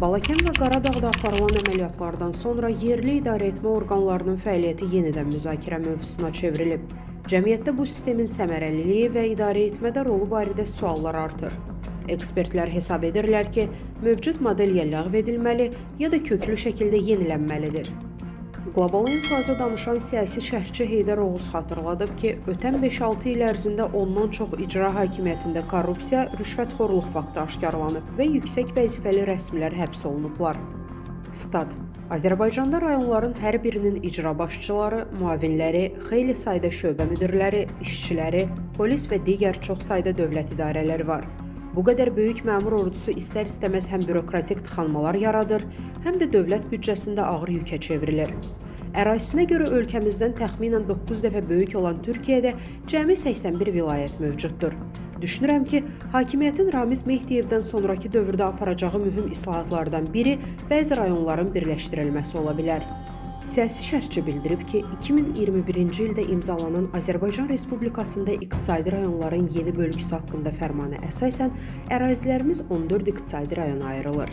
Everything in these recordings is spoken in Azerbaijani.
Balakən və Qaradağda aparılan əməliyyatlardan sonra yerli idarəetmə orqanlarının fəaliyyəti yenidən müzakirə mövzusuna çevrilib. Cəmiyyətdə bu sistemin səmərəliliyi və idarəetmədə rolu barədə suallar artır. Ekspertlər hesab edirlər ki, mövcud model ya ləğv edilməli, ya da köklü şəkildə yenilənməlidir. Qlobal infaza danışan siyasi şərhçi Heydər Oğuz xatırladıb ki, ötən 5-6 il ərzində ondan çox icra hakimiyyətində korrupsiya, rüşvətxorluq faktı aşkarlanıb və yüksək vəzifəli rəsmilər həbs olunublar. Stat: Azərbaycanda rayonların hər birinin icra başçıları, müavinləri, xeyli sayda şöbə müdirləri, işçiləri, polis və digər çox sayda dövlət idarələri var. Bu qədər böyük məmur ordusu istər-istəməz həm bürokratik tıxanmalar yaradır, həm də dövlət büdcəsində ağır yükə çevrilir. Ərazisinə görə ölkəmizdən təxminən 9 dəfə böyük olan Türkiyədə cəmi 81 vilayət mövcuddur. Düşünürəm ki, hakimiyyətin Ramiz Mehdiyevdən sonraki dövrdə aparacağı mühüm islahatlardan biri bəzi rayonların birləşdirilməsi ola bilər. Siyasi şərhçi bildirib ki, 2021-ci ildə imzalanan Azərbaycan Respublikasında iqtisadi rayonların yeni bölgüsü haqqında fərmana əsasən ərazilərimiz 14 iqtisadi rayona ayrılır.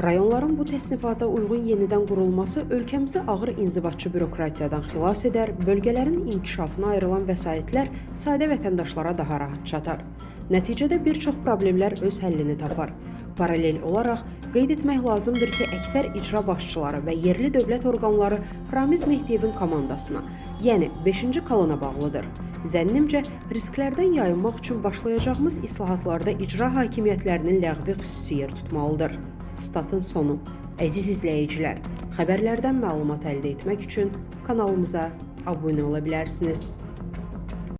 Rayonların bu təsnifata uyğun yenidən qurulması ölkəmizi ağır inzibatçı bürokratiyadan xilas edər, bölgələrin inkişafına ayrılan vəsaitlər sadə vətəndaşlara daha rahat çatar. Nəticədə bir çox problemlər öz həllini tapar. Paralel olaraq qeyd etmək lazımdır ki, əksər icra başçıları və yerli dövlət orqanları Ramiz Mehdiyevin komandasına, yəni 5-ci kolona bağlıdır. Zənnimcə, risklərdən yayınmaq üçün başlayacağımız islahatlarda icra hakimiyyətlərinin ləğvi xüsusi yer tutmalıdır. Statın sonu. Əziz izləyicilər, xəbərlərdən məlumat əldə etmək üçün kanalımıza abunə ola bilərsiniz.